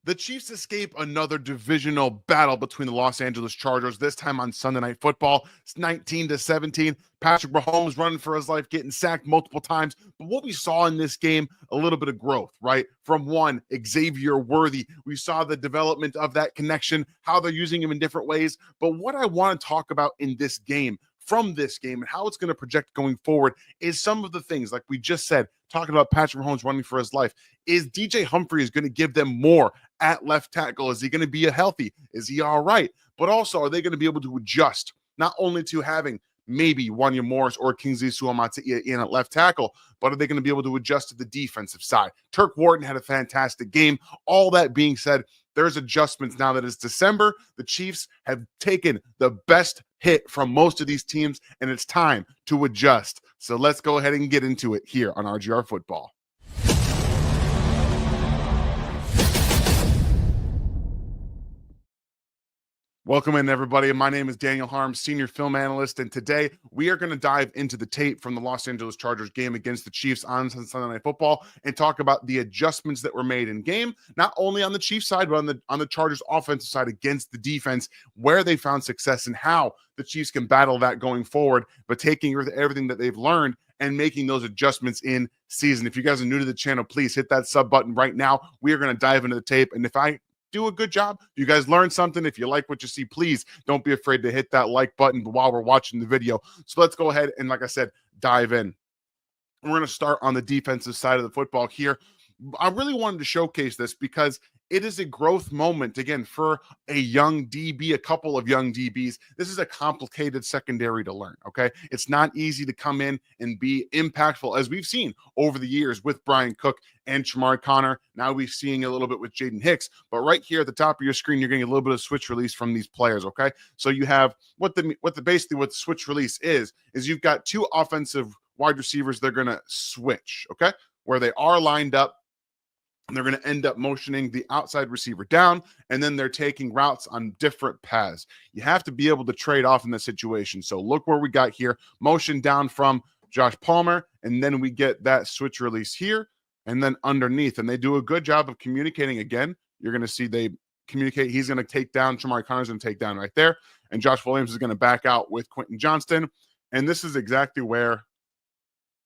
The Chiefs escape another divisional battle between the Los Angeles Chargers, this time on Sunday Night Football. It's 19-17. Patrick Mahomes running for his life, getting sacked multiple times. But what we saw in this game, a little bit of growth, right? From one, Xavier Worthy. We saw the development of that connection, how they're using him in different ways. But what I want to talk about in this game, from this game, and how it's going to project going forward is some of the things, like we just said, talking about Patrick Mahomes running for his life. Is DJ Humphrey is going to give them more at left tackle? Is he going to be healthy? Is he all right? But also, are they going to be able to adjust not only to having maybe Wanya Morris or Kingsley Suamataia in at left tackle, but are they going to be able to adjust to the defensive side? Turk Wharton had a fantastic game. All that being said, there's adjustments now that it's December. The Chiefs have taken the best hit from most of these teams, and it's time to adjust. So let's go ahead and get into it here on RGR Football. Welcome in, everybody. My name is Daniel Harms, senior film analyst, and today we are going to dive into the tape from the Los Angeles Chargers game against the Chiefs on Sunday Night Football and talk about the adjustments that were made in game, not only on the Chiefs side, but on the Chargers offensive side against the defense, where they found success and how the Chiefs can battle that going forward, but taking everything that they've learned and making those adjustments in season. If you guys are new to the channel, please hit that sub button right now. We are going to dive into the tape, and if I do a good job, you guys learn something, if you like what you see, please don't be afraid to hit that like button while we're watching the video. So let's go ahead and, like I said, dive in. We're going to start on the defensive side of the football here. I really wanted to showcase this because it is a growth moment, again, for a young DB, a couple of young DBs. This is a complicated secondary to learn, okay? It's not easy to come in and be impactful, as we've seen over the years with Brian Cook and Shamari Connor. Now we're seeing a little bit with Jaden Hicks. But right here at the top of your screen, you're getting a little bit of switch release from these players, okay? So you have basically what switch release is you've got two offensive wide receivers. They're going to switch, okay? Where they are lined up, they're going to end up motioning the outside receiver down, and then they're taking routes on different paths. You have to be able to trade off in this situation. So look where we got here. Motion down from Josh Palmer, and then we get that switch release here, and then underneath. And they do a good job of communicating again. You're going to see they communicate. He's going to take down. Shamari Connor's going to take down right there. And Josh Williams is going to back out with Quentin Johnston. And this is exactly where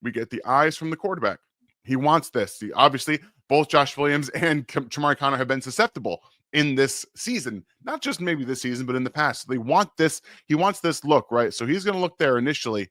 we get the eyes from the quarterback. He wants this. Obviously, both Josh Williams and Shamari Connor have been susceptible in this season. Not just maybe this season, but in the past. They want this. He wants this look, right? So he's going to look there initially,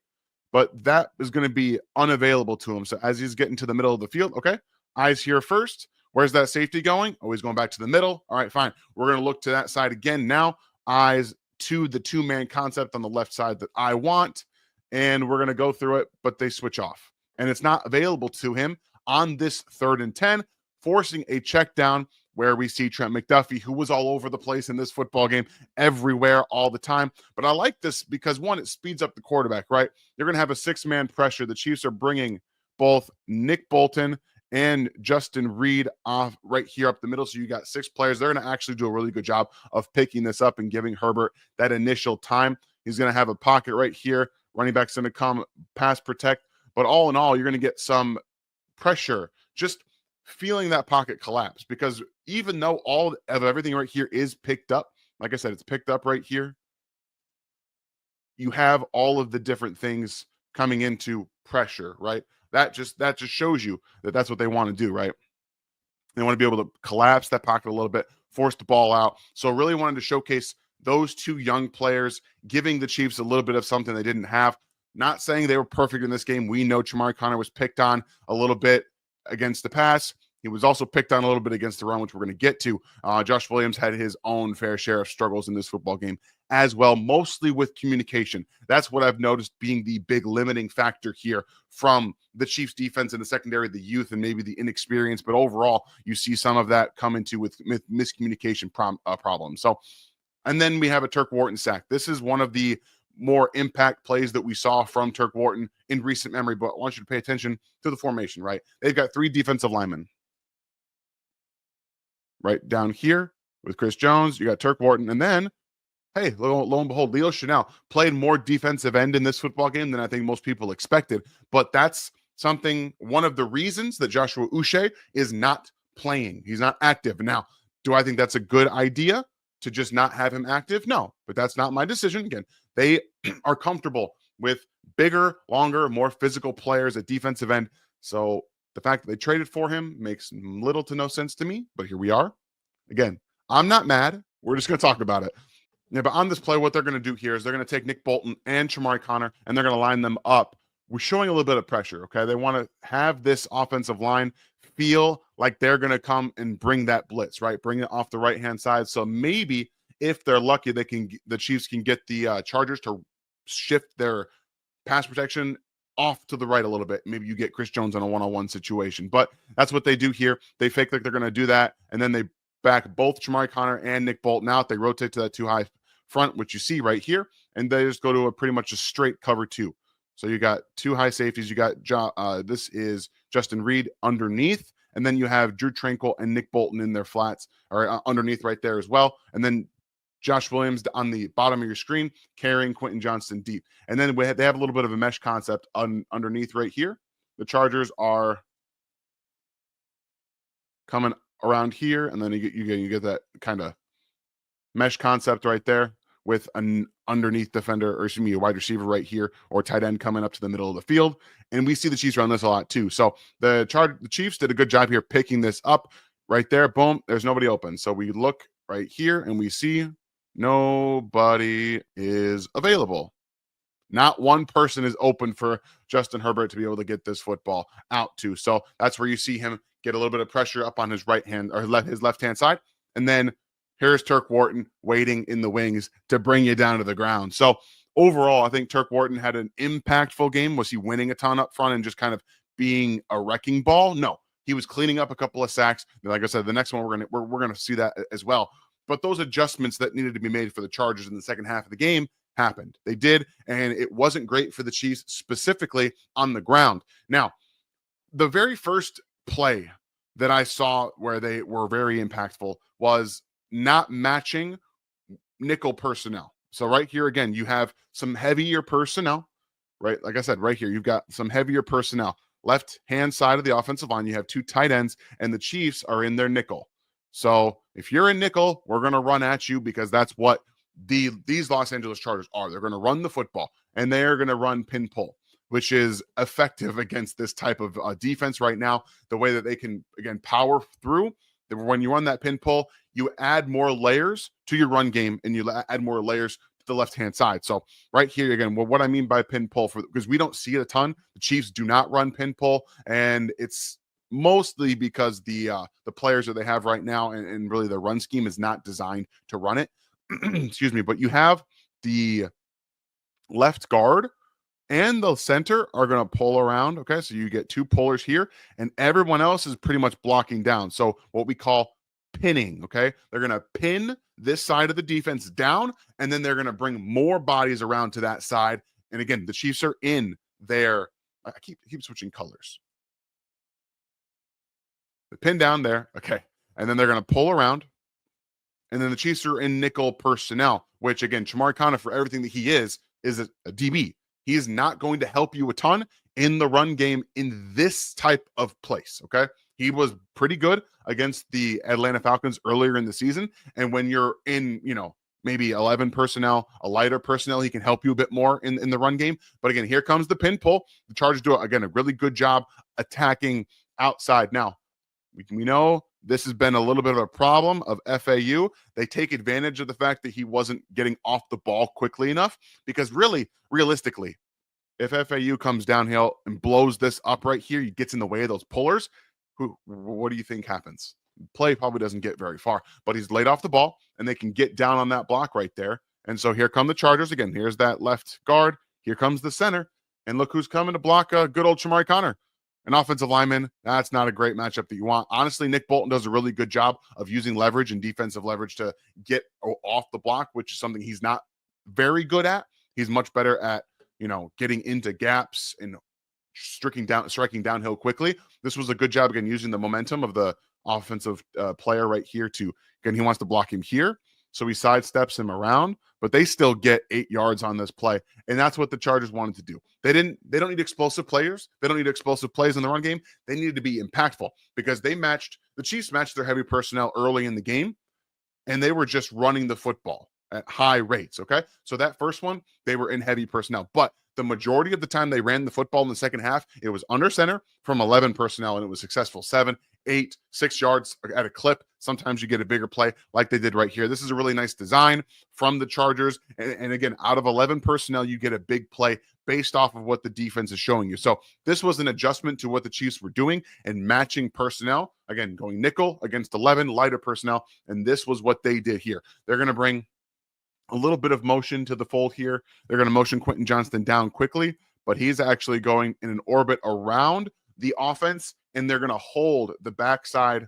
but that is going to be unavailable to him. So as he's getting to the middle of the field, okay, eyes here first. Where's that safety going? Oh, he's going back to the middle. All right, fine. We're going to look to that side again now. Eyes to the two-man concept on the left side that I want, and we're going to go through it, but they switch off. And it's not available to him on this 3rd and 10, forcing a check down where we see Trent McDuffie, who was all over the place in this football game, everywhere, all the time. But I like this because, one, it speeds up the quarterback, right? They're going to have a 6-man pressure. The Chiefs are bringing both Nick Bolton and Justin Reed off right here up the middle. So you got 6 players. They're going to actually do a really good job of picking this up and giving Herbert that initial time. He's going to have a pocket right here. Running back's going to come pass protect. But all in all, you're going to get some pressure just feeling that pocket collapse, because even though all of everything right here is picked up, like I said, it's picked up right here, you have all of the different things coming into pressure, right? That just shows you that that's what they want to do, right? They want to be able to collapse that pocket a little bit, force the ball out. So really wanted to showcase those two young players, giving the Chiefs a little bit of something they didn't have. Not saying they were perfect in this game. We know Shamari Connor was picked on a little bit against the pass. He was also picked on a little bit against the run, which we're going to get to. Josh Williams had his own fair share of struggles in this football game as well, mostly with communication. That's what I've noticed being the big limiting factor here from the Chiefs defense in the secondary, the youth and maybe the inexperience. But overall, you see some of that come into with miscommunication problems. So, and then we have a Turk Wharton sack. This is one of the more impact plays that we saw from Turk Wharton in recent memory, but I want you to pay attention to the formation, right? They've got 3 defensive linemen. Right down here with Chris Jones, you got Turk Wharton, and then, hey, lo and behold, Leo Chanel played more defensive end in this football game than I think most people expected, but that's one of the reasons that Joshua Uche is not playing. He's not active. Now, Do I think that's a good idea to just not have him active? No, but that's not my decision. Again, they are comfortable with bigger, longer, more physical players at defensive end. So the fact that they traded for him makes little to no sense to me, but here we are. Again, I'm not mad. We're just going to talk about it. Yeah, but on this play, what they're going to do here is they're going to take Nick Bolton and Shamari Connor, and they're going to line them up. We're showing a little bit of pressure, okay? They want to have this offensive line feel like they're going to come and bring that blitz, right? Bring it off the right-hand side. So maybe if they're lucky, the Chiefs can get the Chargers to shift their pass protection off to the right a little bit. Maybe you get Chris Jones on a one-on-one situation, but that's what they do here. They fake like they're going to do that, and then they back both Shamari Connor and Nick Bolton out. They rotate to that too high front, which you see right here, and they just go to a pretty much a straight cover two. So you got two high safeties. You got this is Justin Reed underneath, and then you have Drew Tranquil and Nick Bolton in their flats or underneath right there as well, and then Josh Williams on the bottom of your screen carrying Quentin Johnston deep. And then they have a little bit of a mesh concept underneath right here. The Chargers are coming around here, and then you get that kind of mesh concept right there with an underneath defender, or excuse me, a wide receiver right here, or tight end coming up to the middle of the field. And we see the Chiefs run this a lot too. So the Chiefs did a good job here picking this up right there. Boom, there's nobody open. So we look right here and we see nobody is available. Not one person is open for Justin Herbert to be able to get this football out to. So that's where you see him get a little bit of pressure up on his right hand or his left-hand side. And then here's Turk Wharton waiting in the wings to bring you down to the ground. So overall, I think Turk Wharton had an impactful game. Was he winning a ton up front and just kind of being a wrecking ball? No, he was cleaning up a couple of sacks. Like I said, the next one we're gonna see that as well. But those adjustments that needed to be made for the Chargers in the second half of the game happened. They did, and it wasn't great for the Chiefs specifically on the ground. Now, the very first play that I saw where they were very impactful was not matching nickel personnel. So right here, again, you have some heavier personnel, right? Like I said, right here, you've got some heavier personnel. Left-hand side of the offensive line, you have two tight ends, and the Chiefs are in their nickel. So if you're in nickel, we're going to run at you because that's what these Los Angeles Chargers are. They're going to run the football, and they're going to run pin pull, which is effective against this type of defense right now. The way that they can, again, power through. When you run that pin pull, you add more layers to your run game, and you add more layers to the left-hand side. So right here, again, what I mean by pin pull, because we don't see it a ton. The Chiefs do not run pin pull, and it's mostly because the players that they have right now and really the run scheme is not designed to run it. Excuse me, but you have the left guard and the center are going to pull around. Okay, so you get two pullers here, and everyone else is pretty much blocking down. So what we call pinning. Okay, they're going to pin this side of the defense down, and then they're going to bring more bodies around to that side. And again, the Chiefs are in there. I keep switching colors. The pin down there. Okay, and then they're going to pull around. And then the Chiefs are in nickel personnel, which, again, Shamari Connor, for everything that he is a DB. He is not going to help you a ton in the run game in this type of place, okay? He was pretty good against the Atlanta Falcons earlier in the season. And when you're in, maybe 11 personnel, a lighter personnel, he can help you a bit more in the run game. But again, here comes the pin pull. The Chargers do, again, a really good job attacking outside. Now, we know this has been a little bit of a problem of FAU. They take advantage of the fact that he wasn't getting off the ball quickly enough because realistically, if FAU comes downhill and blows this up right here, he gets in the way of those pullers, what do you think happens? Play probably doesn't get very far, but he's laid off the ball and they can get down on that block right there. And so here come the Chargers again. Here's that left guard. Here comes the center. And look who's coming to block good old Shamari Connor. An offensive lineman, that's not a great matchup that you want. Honestly, Nick Bolton does a really good job of using leverage and defensive leverage to get off the block, which is something he's not very good at. He's much better at, getting into gaps and striking downhill quickly. This was a good job, again, using the momentum of the offensive player right here to, again, he wants to block him here. So he sidesteps him around, but they still get 8 yards on this play. And that's what the Chargers wanted to do. They don't need explosive players. They don't need explosive plays in the run game. They needed to be impactful because the Chiefs matched their heavy personnel early in the game, and they were just running the football at high rates. Okay. So that first one, they were in heavy personnel, but the majority of the time they ran the football in the second half, it was under center from 11 personnel, and it was successful. 7, 8, 6 yards at a clip. Sometimes you get a bigger play like they did right here. This is a really nice design from the Chargers. And again, out of 11 personnel, you get a big play based off of what the defense is showing you. So this was an adjustment to what the Chiefs were doing and matching personnel. Again, going nickel against 11 lighter personnel. And this was what they did here. They're going to bring a little bit of motion to the fold here. They're going to motion Quentin Johnston down quickly, but he's actually going in an orbit around the offense, and they're going to hold the backside,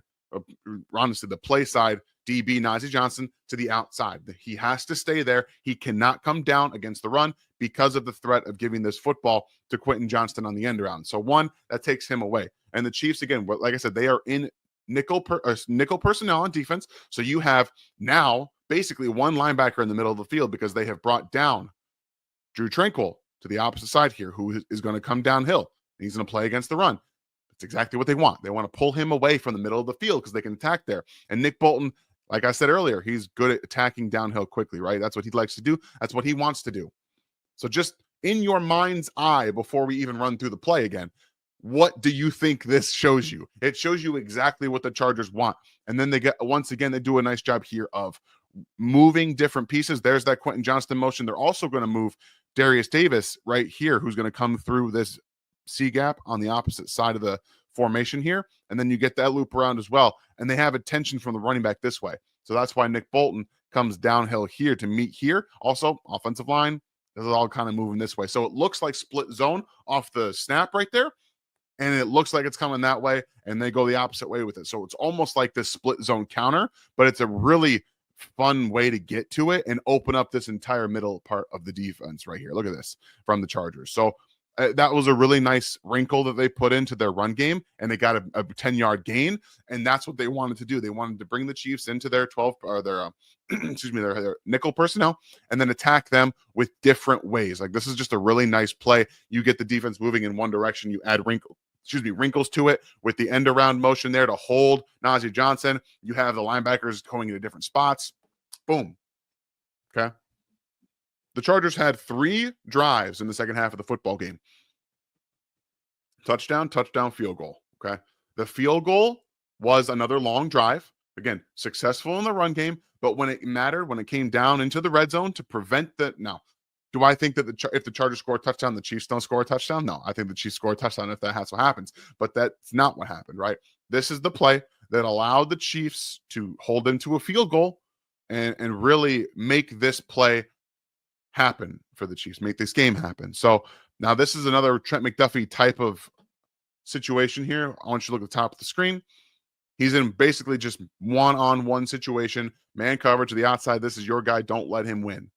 honestly, the play side DB Najee Johnson to the outside. He has to stay there. He cannot come down against the run because of the threat of giving this football to Quentin Johnston on the end around. So one, that takes him away. And the Chiefs, again, like I said, they are in nickel personnel on defense. So you have now basically one linebacker in the middle of the field because they have brought down Drew Tranquil to the opposite side here, who is going to come downhill. He's going to play against the run. That's exactly what they want. They want to pull him away from the middle of the field because they can attack there. And Nick Bolton, like I said earlier, he's good at attacking downhill quickly, right? That's what he likes to do. That's what he wants to do. So just in your mind's eye, before we even run through the play again, what do you think this shows you? It shows you exactly what the Chargers want. And then they do a nice job here of moving different pieces. There's that Quentin Johnston motion. They're also going to move Darius Davis right here, who's going to come through this C gap on the opposite side of the formation here. And then you get that loop around as well. And they have attention from the running back this way. So that's why Nick Bolton comes downhill here to meet here. Also, offensive line, this is all kind of moving this way. So it looks like split zone off the snap right there. And it looks like it's coming that way, and they go the opposite way with it. So it's almost like this split zone counter, but it's a really fun way to get to it and open up this entire middle part of the defense right here. Look at this from the Chargers. So that was a really nice wrinkle that they put into their run game, and they got a 10-yard gain, and that's what they wanted to do. They wanted to bring the Chiefs into their 12 or their their nickel personnel and then attack them with different ways. Like this is just a really nice play. You get the defense moving in one direction, you add wrinkles to it with the end around motion there to hold Najee Johnson. You have the linebackers going into different spots. Boom. Okay. The Chargers had 3 drives in the second half of the football game. Touchdown, field goal. Okay. The field goal was another long drive. Again, successful in the run game, but when it mattered, when it came down into the red zone to prevent the now, do I think that if the Chargers score a touchdown, the Chiefs don't score a touchdown? No, I think the Chiefs score a touchdown if that's what happens. But that's not what happened, right? This is the play that allowed the Chiefs to hold them to a field goal and really make this play happen for the Chiefs, make this game happen. So now this is another Trent McDuffie type of situation here. I want you to look at the top of the screen. He's in basically just one-on-one situation, man coverage to the outside. This is your guy. Don't let him win.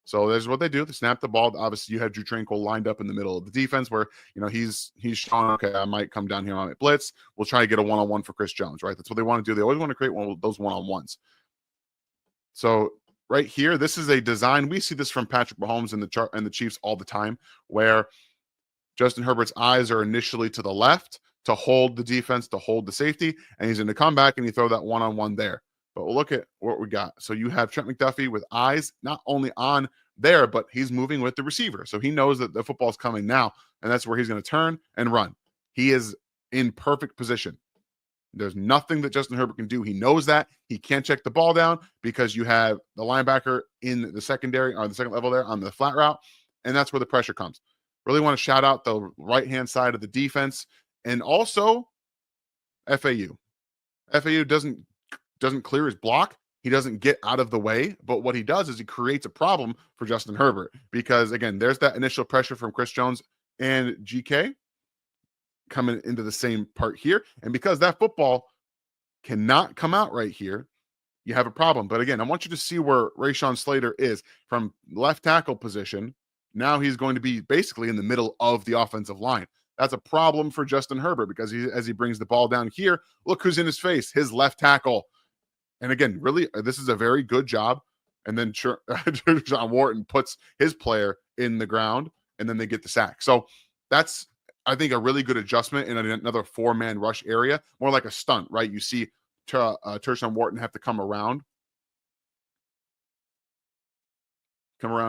So there's what they do. They snap the ball. Obviously, you have Drew Tranquil lined up in the middle of the defense where, he's showing, okay, I might come down here on a blitz. We'll try to get a one-on-one for Chris Jones, right? That's what they want to do. They always want to create one of those one-on-ones. So right here, this is a design. We see this from Patrick Mahomes and the Chiefs all the time, where Justin Herbert's eyes are initially to the left to hold the defense, to hold the safety, and he's going to come back and you throw that one-on-one there. But we'll look at what we got. So you have Trent McDuffie with eyes not only on there, but he's moving with the receiver. So he knows that the football's coming now, and that's where he's going to turn and run. He is in perfect position. There's nothing that Justin Herbert can do. He knows that. He can't check the ball down because you have the linebacker in the secondary or the second level there on the flat route, and that's where the pressure comes. Really want to shout out the right-hand side of the defense and also FAU. FAU doesn't clear his block. He doesn't get out of the way, but what he does is he creates a problem for Justin Herbert because, again, there's that initial pressure from Chris Jones and GK coming into the same part here. And because that football cannot come out right here, you have a problem. But again, I want you to see where Rashawn Slater is from left tackle position. Now he's going to be basically in the middle of the offensive line. That's a problem for Justin Herbert because as he brings the ball down here, look who's in his face, his left tackle. And again, really, this is a very good job And then John Wharton puts his player in the ground, and then they get the sack. So that's, I think, a really good adjustment in another 4-man rush area, more like a stunt, right? You see Tershawn Wharton have to come around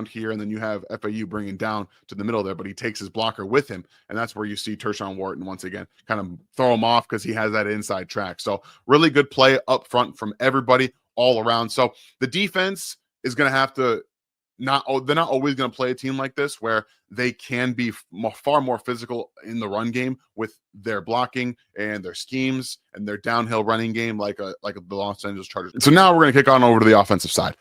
here, and then you have FAU bringing down to the middle there, but he takes his blocker with him, and that's where you see Tershawn Wharton once again kind of throw him off because he has that inside track. So really good play up front from everybody all around. So the defense is going to have to they're not always going to play a team like this where they can be far more physical in the run game with their blocking and their schemes and their downhill running game like the Los Angeles Chargers. So now we're going to kick on over to the offensive side.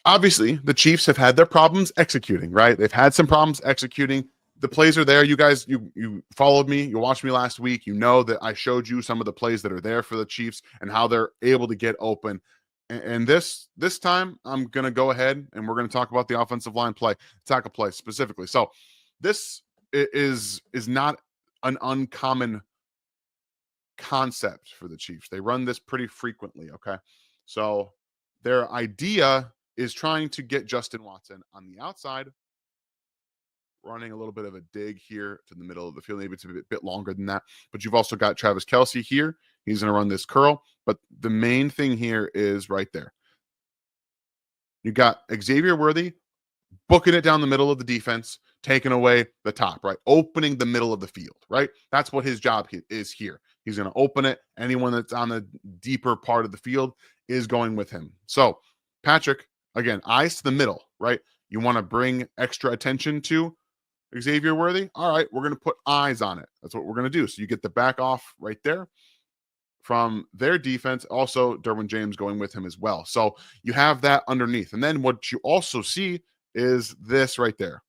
Obviously, the Chiefs have had their problems executing, right? They've had some problems executing. The plays are there. You guys, you followed me. You watched me last week. You know that I showed you some of the plays that are there for the Chiefs and how they're able to get open. And this time, I'm going to go ahead and we're going to talk about the offensive line play, tackle play specifically. So this is not an uncommon concept for the Chiefs. They run this pretty frequently, okay? So their idea is trying to get Justin Watson on the outside, running a little bit of a dig here to the middle of the field. Maybe it's a bit longer than that, but you've also got Travis Kelce here. He's going to run this curl, but the main thing here is right there. You got Xavier Worthy booking it down the middle of the defense, taking away the top, right? Opening the middle of the field, right? That's what his job is here. He's going to open it. Anyone that's on the deeper part of the field is going with him. So Patrick, again, eyes to the middle, right? You want to bring extra attention to Xavier Worthy. All right, we're going to put eyes on it. That's what we're going to do. So you get the back off right there from their defense. Also, Derwin James going with him as well. So you have that underneath. And then what you also see is this right there.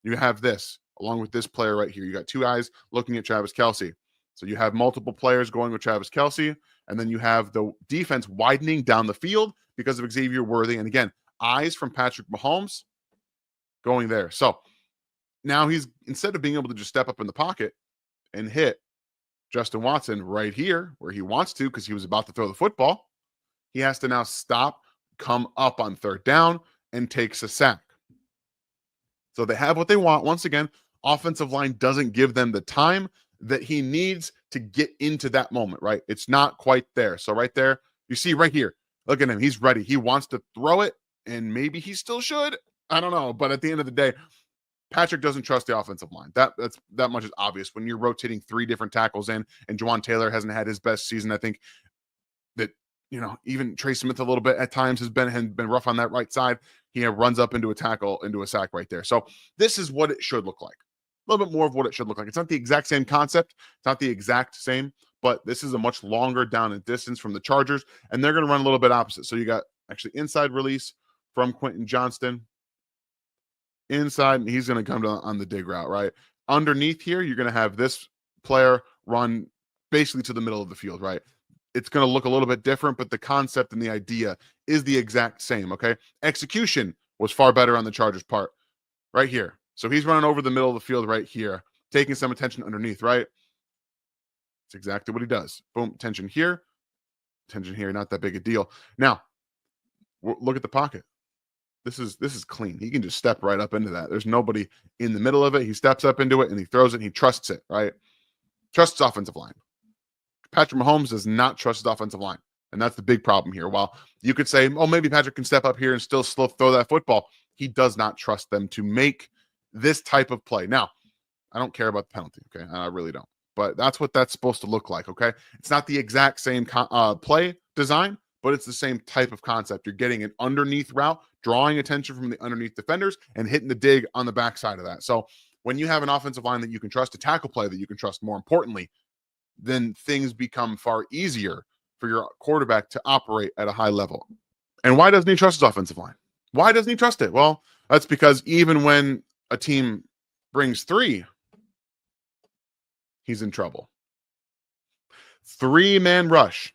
You have this along with this player right here. You got two eyes looking at Travis Kelce. So you have multiple players going with Travis Kelce. And then you have the defense widening down the field because of Xavier Worthy. And again, eyes from Patrick Mahomes going there. So now he's, instead of being able to just step up in the pocket and hit Justin Watson right here where he wants to because he was about to throw the football, he has to now stop, come up on third down, and takes a sack. So they have what they want. Once again, offensive line doesn't give them the time that he needs to get into that moment, right? It's not quite there. So right there, you see right here, look at him. He's ready. He wants to throw it, and maybe he still should. I don't know. But at the end of the day, Patrick doesn't trust the offensive line. That much is obvious. When you're rotating 3 different tackles in, and Juwan Taylor hasn't had his best season, I think that, even Trey Smith a little bit at times has been rough on that right side. He runs up into a tackle, into a sack right there. So this is what it should look like. A little bit more of what it should look like. It's not the exact same concept. It's not the exact same, but this is a much longer down and distance from the Chargers, and they're going to run a little bit opposite. So you got actually inside release from Quentin Johnston. Inside, and he's going to come down on the dig route, right? Underneath here, you're going to have this player run basically to the middle of the field, right? It's going to look a little bit different, but the concept and the idea is the exact same, okay? Execution was far better on the Chargers' part right here. So he's running over the middle of the field right here, taking some attention underneath, right? It's exactly what he does. Boom, attention here, not that big a deal. Now, look at the pocket. This is clean. He can just step right up into that. There's nobody in the middle of it. He steps up into it and he throws it and he trusts it, right? Trusts offensive line. Patrick Mahomes does not trust his offensive line. And that's the big problem here. While you could say, oh, maybe Patrick can step up here and still throw that football, he does not trust them to make this type of play. Now, I don't care about the penalty, okay? I really don't. But that's what that's supposed to look like, okay? It's not the exact same play design, but it's the same type of concept. You're getting an underneath route, drawing attention from the underneath defenders, and hitting the dig on the backside of that. So when you have an offensive line that you can trust, a tackle play that you can trust, more importantly, then things become far easier for your quarterback to operate at a high level. And why doesn't he trust his offensive line? Why doesn't he trust it? Well, that's because even when a team brings 3, he's in trouble. 3-man rush.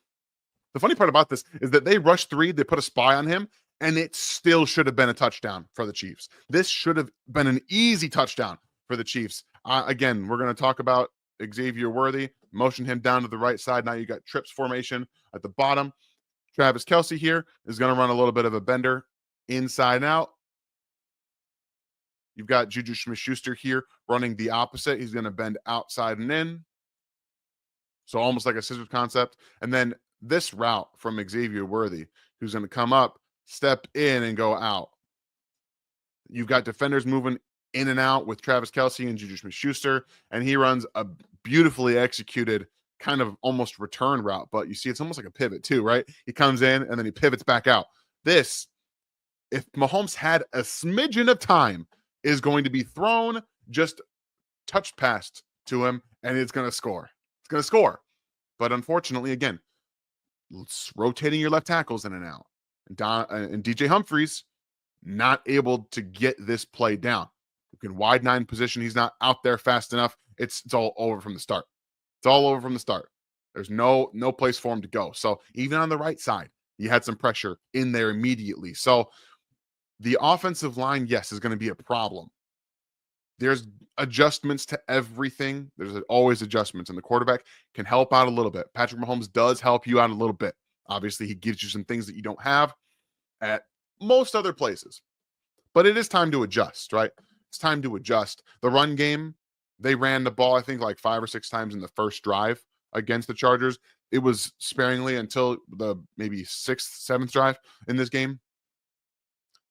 The funny part about this is that they rushed 3, they put a spy on him, and it still should have been a touchdown for the Chiefs. This should have been an easy touchdown for the Chiefs. Again, we're going to talk about Xavier Worthy, motion him down to the right side. Now you got trips formation at the bottom. Travis Kelce here is going to run a little bit of a bender inside and out. You've got Juju Smith-Schuster here running the opposite. He's going to bend outside and in. So almost like a scissors concept. And then this route from Xavier Worthy, who's going to come up, step in, and go out. You've got defenders moving in and out with Travis Kelce and Juju Smith-Schuster, and he runs a beautifully executed kind of almost return route. But you see, it's almost like a pivot too, right? He comes in and then he pivots back out. This, if Mahomes had a smidgen of time, is going to be thrown, just touch passed to him, and it's going to score. It's going to score. But unfortunately, again, it's rotating your left tackles in and out. And DJ Humphries not able to get this play down. You can wide nine position. He's not out there fast enough. It's all over from the start. It's all over from the start. There's no place for him to go. So even on the right side, you had some pressure in there immediately. So the offensive line, yes, is going to be a problem. There's adjustments to everything. There's always adjustments, and the quarterback can help out a little bit. Patrick Mahomes does help you out a little bit. Obviously, he gives you some things that you don't have at most other places. But it is time to adjust, right? It's time to adjust. The run game, they ran the ball, I think, like 5 or 6 times in the first drive against the Chargers. It was sparingly until the maybe 6th, 7th drive in this game.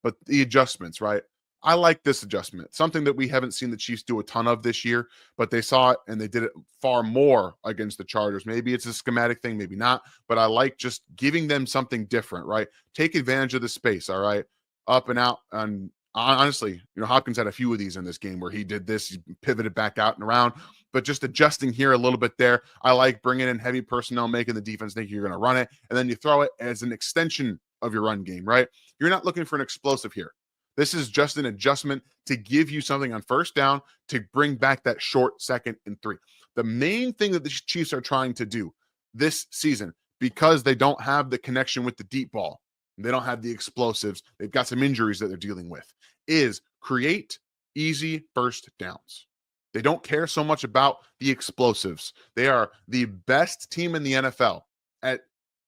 But the adjustments, right? I like this adjustment. Something that we haven't seen the Chiefs do a ton of this year, but they saw it and they did it far more against the Chargers. Maybe it's a schematic thing, maybe not, but I like just giving them something different, right? Take advantage of the space, all right? Up and out. And honestly, Hopkins had a few of these in this game where he did this, he pivoted back out and around, but just adjusting here a little bit there. I like bringing in heavy personnel, making the defense think you're going to run it, and then you throw it as an extension of your run game, right? You're not looking for an explosive here. This is just an adjustment to give you something on first down to bring back that short 2nd and 3. The main thing that the Chiefs are trying to do this season, because they don't have the connection with the deep ball, they don't have the explosives, they've got some injuries that they're dealing with, is create easy first downs. They don't care so much about the explosives. They are the best team in the NFL at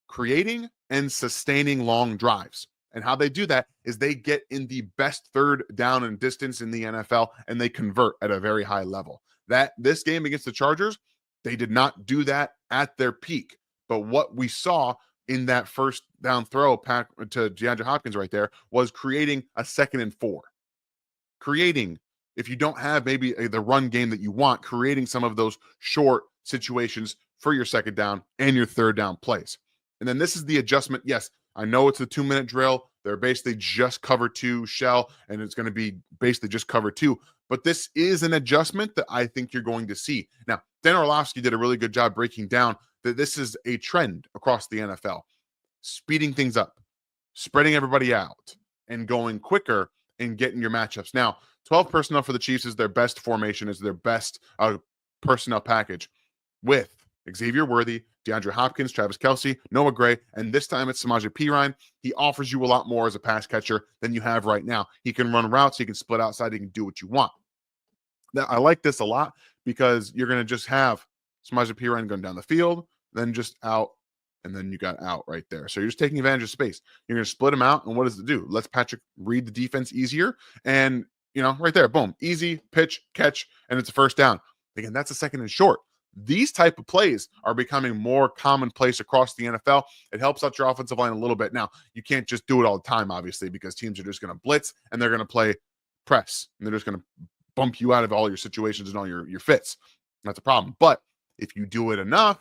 creating and sustaining long drives. And how they do that is they get in the best 3rd down and distance in the NFL, and they convert at a very high level. This game against the Chargers, they did not do that at their peak. But what we saw in that first down throw to DeAndre Hopkins right there was creating a 2nd and 4. Creating, if you don't have maybe the run game that you want, creating some of those short situations for your 2nd down and your 3rd down plays. And then this is the adjustment. Yes, I know it's a 2-minute drill. They're basically just cover 2 shell, and it's going to be basically just cover 2. But this is an adjustment that I think you're going to see. Now, Dan Orlovsky did a really good job breaking down that this is a trend across the NFL. Speeding things up, spreading everybody out, and going quicker and getting your matchups. Now, 12 personnel for the Chiefs is their best formation, is their best personnel package with Xavier Worthy, DeAndre Hopkins, Travis Kelce, Noah Gray, and this time it's Samaje Perine. He offers you a lot more as a pass catcher than you have right now. He can run routes, he can split outside, he can do what you want. Now, I like this a lot because you're going to just have Samaje Perine going down the field, then just out, and then you got out right there. So you're just taking advantage of space. You're going to split him out, and what does it do? Lets Patrick read the defense easier, and right there, boom, easy pitch, catch, and it's a first down. Again, that's a 2nd and short. These type of plays are becoming more commonplace across the NFL. It helps out your offensive line a little bit. Now, you can't just do it all the time, obviously, because teams are just going to blitz and they're going to play press, and they're just going to bump you out of all your situations and all your fits. That's a problem. But if you do it enough,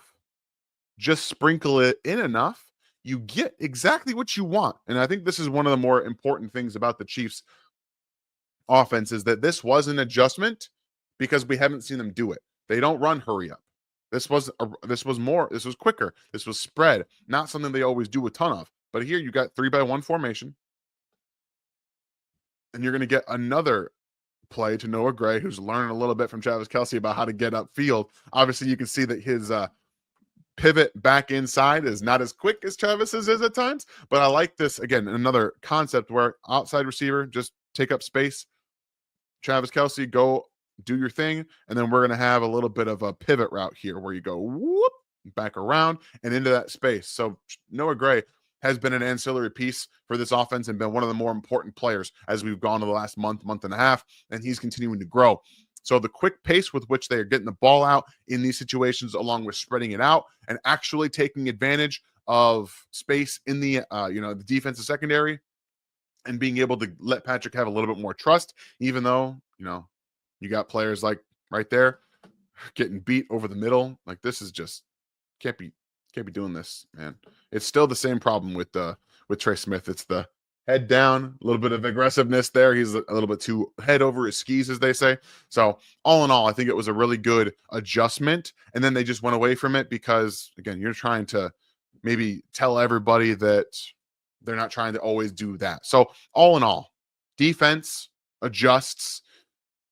just sprinkle it in enough, you get exactly what you want. And I think this is one of the more important things about the Chiefs offense is that this was an adjustment because we haven't seen them do it. They don't run hurry up. This was quicker. This was spread, not something they always do a ton of. But here you got 3-by-1 formation, and you're going to get another play to Noah Gray, who's learning a little bit from Travis Kelce about how to get upfield. Obviously, you can see that his pivot back inside is not as quick as Travis's is at times, but I like this, again, another concept where outside receiver, just take up space. Travis Kelce, go do your thing, and then we're going to have a little bit of a pivot route here where you go whoop back around and into that space. So Noah Gray, has been an ancillary piece for this offense and been one of the more important players as we've gone to the last month and a half, and he's continuing to grow. So the quick pace with which they are getting the ball out in these situations, along with spreading it out and actually taking advantage of space in the the defensive secondary, and being able to let Patrick have a little bit more trust, even though you got players like right there getting beat over the middle. Like, this is just can't be doing this, man. It's still the same problem with Trey Smith. It's the head down, a little bit of aggressiveness there. He's a little bit too head over his skis, as they say. So all in all, I think it was a really good adjustment. And then they just went away from it because, again, you're trying to maybe tell everybody that they're not trying to always do that. So all in all, defense adjusts.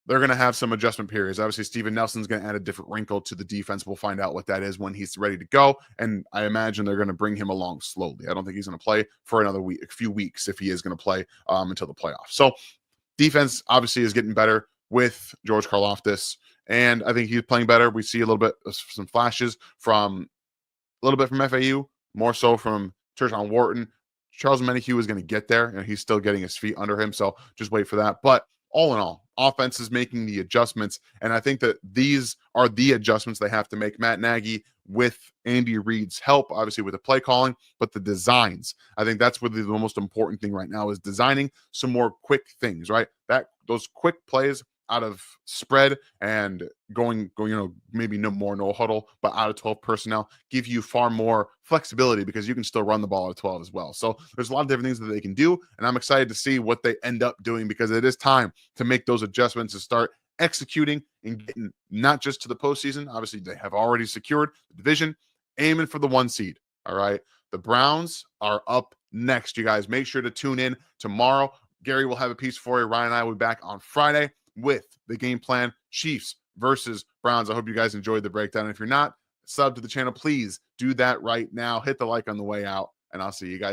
They're going to have some adjustment periods. Obviously, Steven Nelson's going to add a different wrinkle to the defense. We'll find out what that is when he's ready to go. And I imagine they're going to bring him along slowly. I don't think he's going to play for another week, a few weeks, if he is going to play until the playoffs. So defense obviously is getting better with George Karlaftis, and I think he's playing better. We see a little bit of some flashes from a little bit from FAU, more so from Tershawn Wharton. Charles Menahue is going to get there, and he's still getting his feet under him. So just wait for that. But all in all, offense is making the adjustments, and I think that these are the adjustments they have to make. Matt Nagy, with Andy Reid's help, obviously with the play calling, but the designs. I think that's really the most important thing right now, is designing some more quick things, right? Those quick plays out of spread and going, maybe no more no huddle, but out of 12 personnel give you far more flexibility because you can still run the ball out of 12 as well. So there's a lot of different things that they can do, and I'm excited to see what they end up doing, because it is time to make those adjustments and start executing and getting not just to the postseason. Obviously, they have already secured the division, aiming for the 1 seed. All right. The Browns are up next. You guys make sure to tune in tomorrow. Gary will have a piece for you. Ryan and I will be back on Friday with the game plan, Chiefs versus Browns. I hope you guys enjoyed the breakdown. If you're not sub to the channel, please do that right now. Hit the like on the way out, and I'll see you guys.